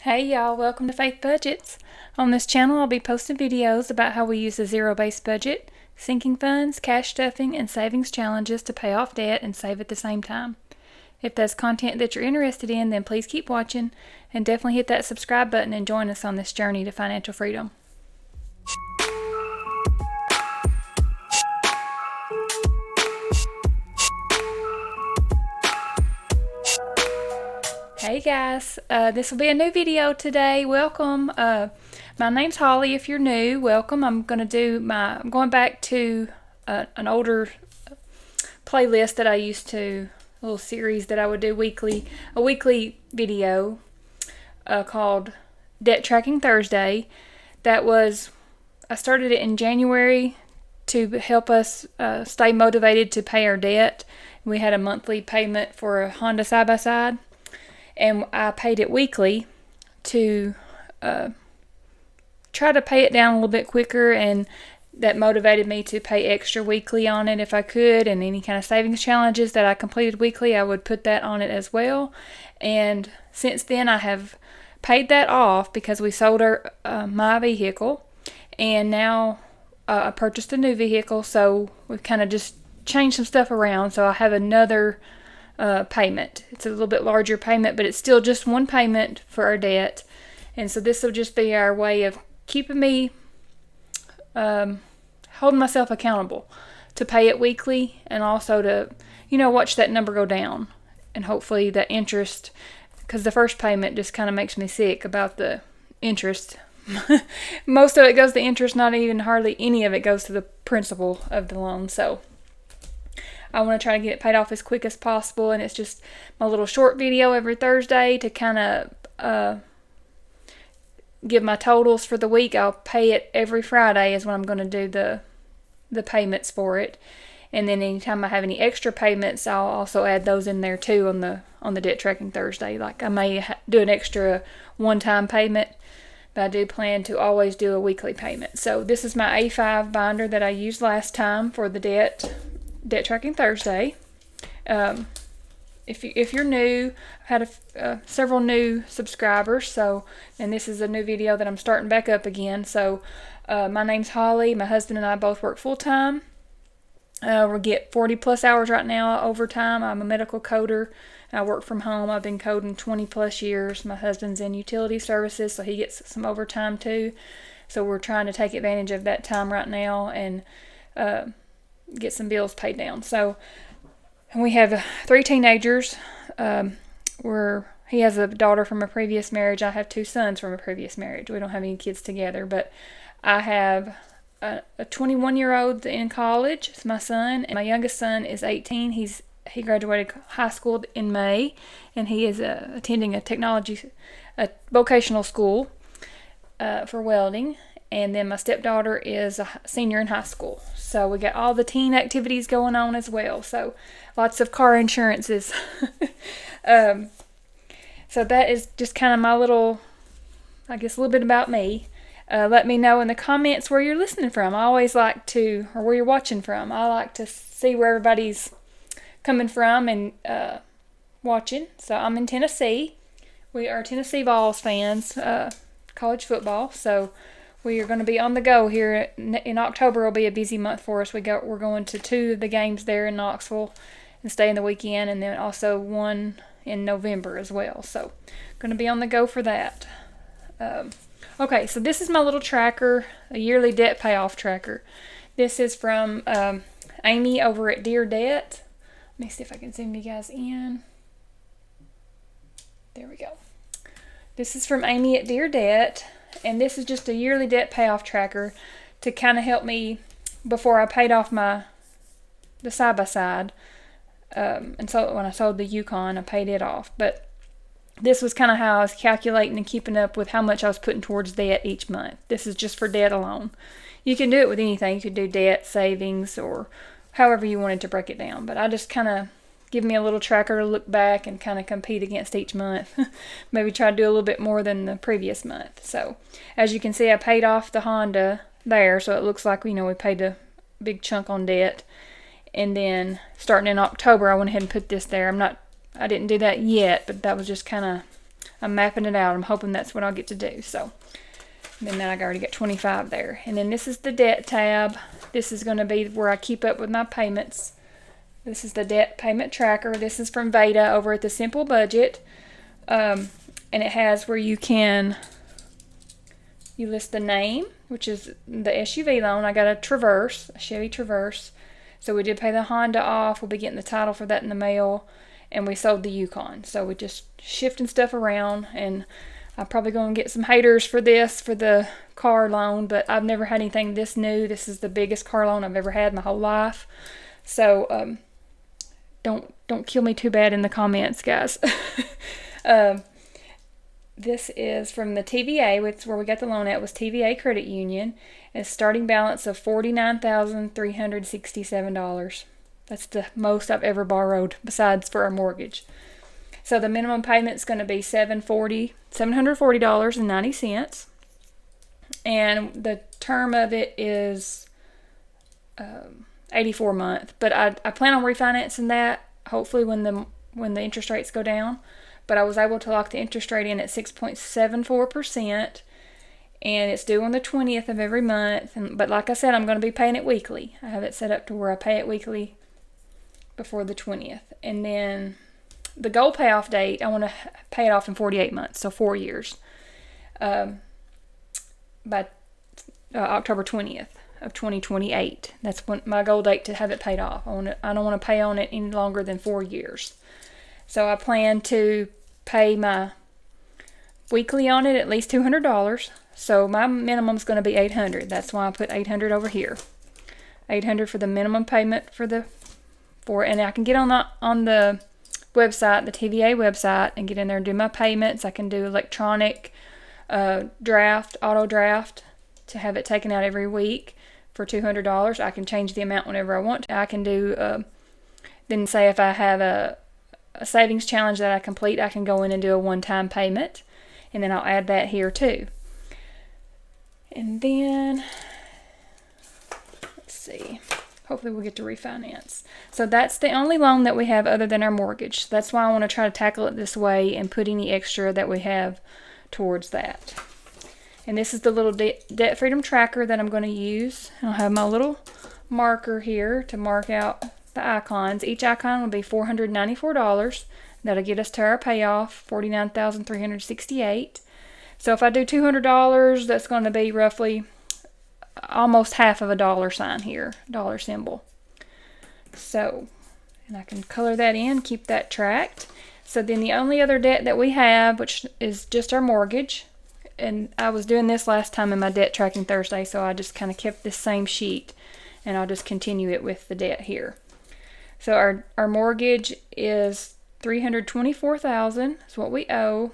Hey y'all, welcome to Faith Budgets. On this channel I'll be posting videos about how we use the zero-based budget, sinking funds, cash stuffing, and savings challenges to pay off debt and save at the same time. If that's content that you're interested in, then please keep watching and definitely hit that subscribe button and join us on this journey to financial freedom. Hey guys, this will be a new video today. Welcome. My name's Holly. If you're new, welcome. I'm going back to an older playlist that I used to, a little series that I would do weekly, a weekly video called Debt Tracking Thursday. I started it in January to help us stay motivated to pay our debt. We had a monthly payment for a Honda side-by-side. And I paid it weekly to try to pay it down a little bit quicker, and that motivated me to pay extra weekly on it if I could, and any kind of savings challenges that I completed weekly, I would put that on it as well. And since then I have paid that off because we sold my vehicle, and now I purchased a new vehicle, so we've kind of just changed some stuff around, so I have another payment. It's a little bit larger payment, but it's still just one payment for our debt. And so this will just be our way of keeping me holding myself accountable to pay it weekly, and also to watch that number go down, and hopefully the interest, because the first payment just kind of makes me sick about the interest. Most of it goes to interest, not even hardly any of it goes to the principal of the loan. So I want to try to get it paid off as quick as possible, and it's just my little short video every Thursday to kind of give my totals for the week. I'll pay it every Friday is when I'm going to do the payments for it, and then anytime I have any extra payments, I'll also add those in there too on the Debt Tracking Thursday. Like I may do an extra one-time payment, but I do plan to always do a weekly payment. So this is my A5 binder that I used last time for the Debt Tracking Thursday. If you're new, I've had several new subscribers, and this is a new video that I'm starting back up again. So my name's Holly. My husband and I both work full-time. We get 40 plus hours right now overtime. I'm a medical coder. I work from home. I've been coding 20 plus years. My husband's in utility services, so he gets some overtime too. So we're trying to take advantage of that time right now and get some bills paid down. So we have 3 teenagers. He has a daughter from a previous marriage. I have 2 sons from a previous marriage. We don't have any kids together, but I have a 21-year-old in college. It's my son, and my youngest son is 18. He graduated high school in May, and he is attending a vocational school for welding. And then my stepdaughter is a senior in high school. So we got all the teen activities going on as well. So lots of car insurances. So that is just kind of my little, a little bit about me. Let me know in the comments where you're listening from. I always like to, or where you're watching from. I like to see where everybody's coming from and watching. So I'm in Tennessee. We are Tennessee Vols fans, college football. So we are going to be on the go here. In October will be a busy month for us. We're going to 2 of the games there in Knoxville and staying the weekend, and then also 1 in November as well. So going to be on the go for that. Okay, so this is my little tracker, a yearly debt payoff tracker. This is from Amy over at Dear Debt. Let me see if I can zoom you guys in. There we go. This is from Amy at Dear Debt. And this is just a yearly debt payoff tracker to kind of help me before I paid off the side-by-side. And so when I sold the Yukon, I paid it off. But this was kind of how I was calculating and keeping up with how much I was putting towards debt each month. This is just for debt alone. You can do it with anything. You could do debt, savings, or however you wanted to break it down. But I just kind of give me a little tracker to look back and kind of compete against each month. Maybe try to do a little bit more than the previous month. So as you can see, I paid off the Honda there, so it looks like we paid a big chunk on debt. And then starting in October, I went ahead and put this there. I didn't do that yet, but that was just kind of I'm mapping it out. I'm hoping that's what I'll get to do. So then I already got 25 there. And then this is the debt tab. This is going to be where I keep up with my payments. This is the debt payment tracker. This is from Veda over at the Simple Budget. And it has where you list the name, which is the SUV loan. I got a Traverse, a Chevy Traverse. So we did pay the Honda off. We'll be getting the title for that in the mail. And we sold the Yukon. So we're just shifting stuff around. And I'm probably going to get some haters for this, for the car loan. But I've never had anything this new. This is the biggest car loan I've ever had in my whole life. So don't kill me too bad in the comments, guys. This is from the TVA, which is where we got the loan at, was TVA Credit Union. And starting balance of $49,367. That's the most I've ever borrowed besides for our mortgage. So the minimum payment is going to be $740.90. And the term of it is 84 months. But I plan on refinancing that, hopefully when the interest rates go down. But I was able to lock the interest rate in at 6.74%, and it's due on the 20th of every month. But like I said, I'm going to be paying it weekly. I have it set up to where I pay it weekly before the 20th. And then the goal payoff date, I want to pay it off in 48 months, so 4 years, by October 20th of 2028. That's when my goal date to have it paid off. I don't want to pay on it any longer than 4 years. So I plan to pay my weekly on it at least $200. So my minimum is going to be $800. That's why I put $800 over here. $800 for the minimum payment and I can get on the website, the TVA website, and get in there and do my payments. I can do electronic draft, auto draft, to have it taken out every week for $200. I can change the amount whenever I want to. I can do then say if I have a savings challenge that I complete, I can go in and do a one-time payment, and then I'll add that here too. And then let's see, hopefully we'll get to refinance. So that's the only loan that we have other than our mortgage. That's why I want to try to tackle it this way and put any extra that we have towards that. And this is the little debt freedom tracker that I'm going to use. I'll have my little marker here to mark out the icons. Each icon will be $494. That'll get us to our payoff, $49,368. So if I do $200, that's going to be roughly almost half of a dollar sign here, dollar symbol. So, and I can color that in, keep that tracked. So then the only other debt that we have, which is just our mortgage, and I was doing this last time in my debt tracking Thursday, so I just kind of kept this same sheet, and I'll just continue it with the debt here. So our mortgage is $324,000 is what we owe.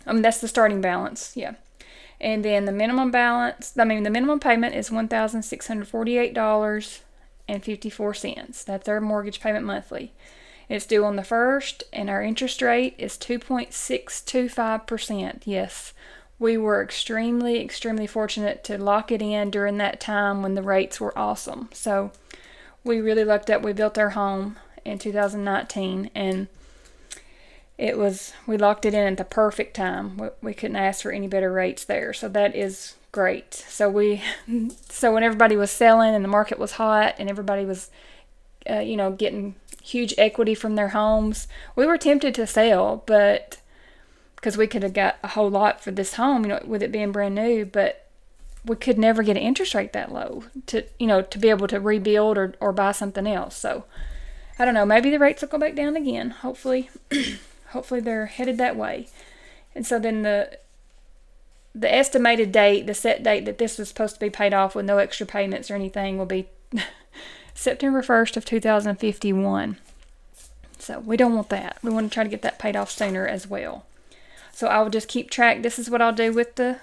That's the starting balance, yeah. And then the minimum payment is $1,648.54. That's our mortgage payment monthly. It's due on the 1st, and our interest rate is 2.625%. Yes, we were extremely, extremely fortunate to lock it in during that time when the rates were awesome. So we really lucked up. We built our home in 2019, and we locked it in at the perfect time. We couldn't ask for any better rates there, so that is great. So when everybody was selling and the market was hot and everybody was getting huge equity from their homes, we were tempted to sell, but because we could have got a whole lot for this home, with it being brand new, but we could never get an interest rate that low to be able to rebuild or buy something else. So I don't know, maybe the rates will go back down again. Hopefully they're headed that way. And so then the estimated date, the set date that this was supposed to be paid off with no extra payments or anything, will be September 1st of 2051. So we don't want that. We want to try to get that paid off sooner as well. So I will just keep track. This is what I'll do with my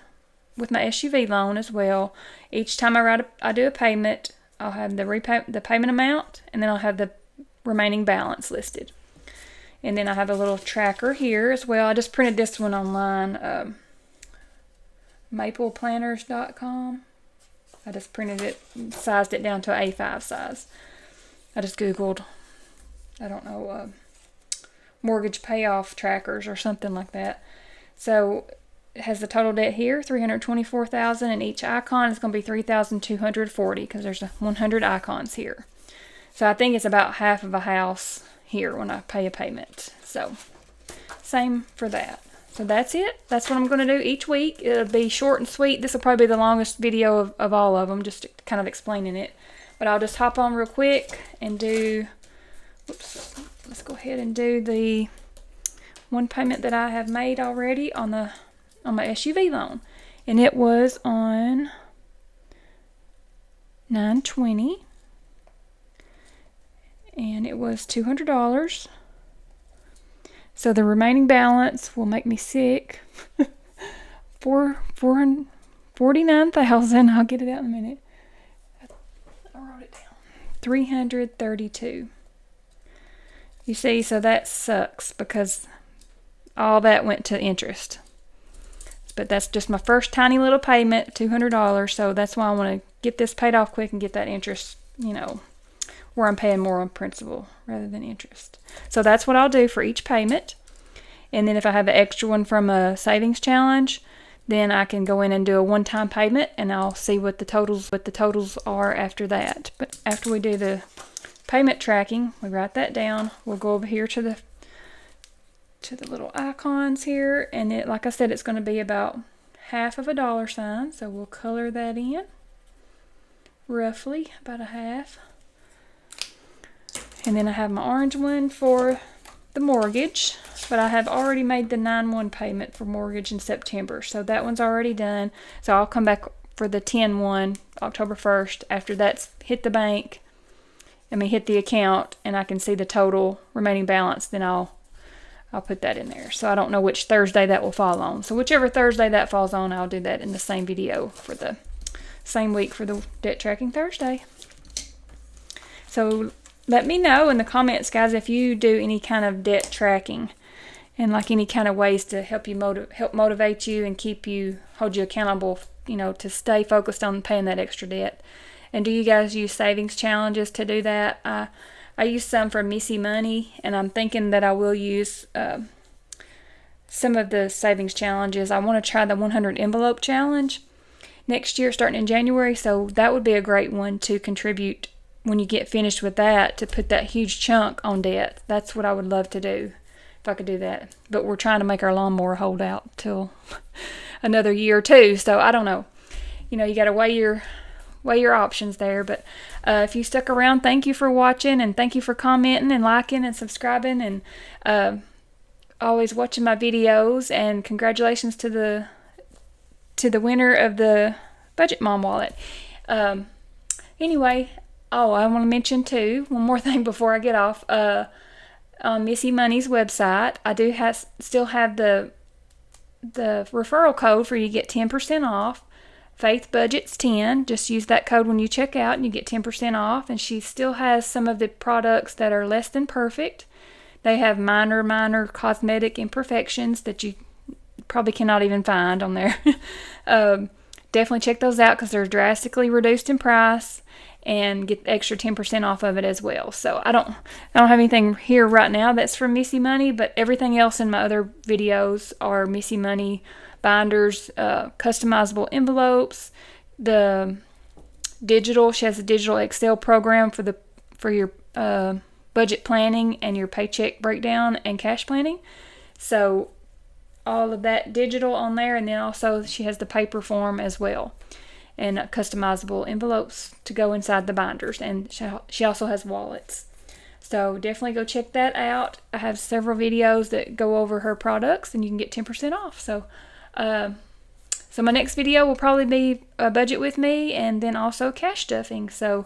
SUV loan as well. Each time I do a payment, I'll have the payment amount, and then I'll have the remaining balance listed. And then I have a little tracker here as well. I just printed this one online, mapleplanners.com. I just printed it, sized it down to an A5 size. I just Googled, mortgage payoff trackers or something like that. So it has the total debt here, $324,000, and each icon is going to be $3,240 because there's 100 icons here. So I think it's about half of a house here when I pay a payment. So same for that. So that's it. That's what I'm going to do each week. It'll be short and sweet. This will probably be the longest video of all of them, just kind of explaining it. But I'll just hop on real quick and do, whoops, let's go ahead and do the one payment that I have made already on my SUV loan. And it was on 9/20. And it was $200. So the remaining balance will make me sick. $49,000. I'll get it out in a minute. I wrote it down. $332. You see, so that sucks because all that went to interest. But that's just my first tiny little payment, $200. So that's why I want to get this paid off quick and get that interest, where I'm paying more on principal rather than interest. So that's what I'll do for each payment. And then if I have an extra one from a savings challenge, then I can go in and do a one-time payment, and I'll see what the totals are after that. But after we do the payment tracking, we write that down. We'll go over here to the little icons here, and it, like I said, it's going to be about half of a dollar sign. So we'll color that in, roughly about a half. And then I have my orange one for the mortgage, but I have already made the 9/1 payment for mortgage in September, so that one's already done. So I'll come back for the 10/1 October 1st after that's hit the bank. Hit the account, and I can see the total remaining balance. Then I'll put that in there. So I don't know which Thursday that will fall on. So whichever Thursday that falls on, I'll do that in the same video for the same week for the debt tracking Thursday. So let me know in the comments, guys, if you do any kind of debt tracking and like any kind of ways to help you help motivate you and hold you accountable, to stay focused on paying that extra debt. And do you guys use savings challenges to do that? I use some for Missy Money, and I'm thinking that I will use some of the savings challenges. I want to try the 100 envelope challenge next year, starting in January. So that would be a great one to contribute when you get finished with that, to put that huge chunk on debt. That's what I would love to do if I could do that. But we're trying to make our lawnmower hold out till another year or two. So I don't know. You got to weigh your options there. But if you stuck around, thank you for watching, and thank you for commenting and liking and subscribing, and always watching my videos. And congratulations to the winner of the Budget Mom wallet. Anyway, I want to mention too, one more thing before I get off. On Missy Money's website, I do still have the referral code for you to get 10% off. Faith Budget's 10. Just use that code when you check out and you get 10% off. And she still has some of the products that are less than perfect. They have minor cosmetic imperfections that you probably cannot even find on there. Definitely check those out because they're drastically reduced in price, and get extra 10% off of it as well. So I don't have anything here right now that's from Missy Money, but everything else in my other videos are Missy Money binders, customizable envelopes, the digital. She has a digital Excel program for your budget planning and your paycheck breakdown and cash planning. So all of that digital on there, and then also she has the paper form as well, and customizable envelopes to go inside the binders, and she also has wallets. So definitely go check that out. I have several videos that go over her products, and you can get 10% off. So my next video will probably be a budget with me, and then also cash stuffing. So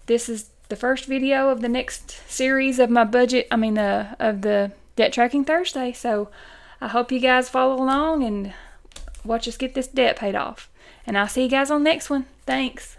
this is the first video of the next series of my of the debt tracking Thursday. So I hope you guys follow along and watch us get this debt paid off. And I'll see you guys on the next one. Thanks.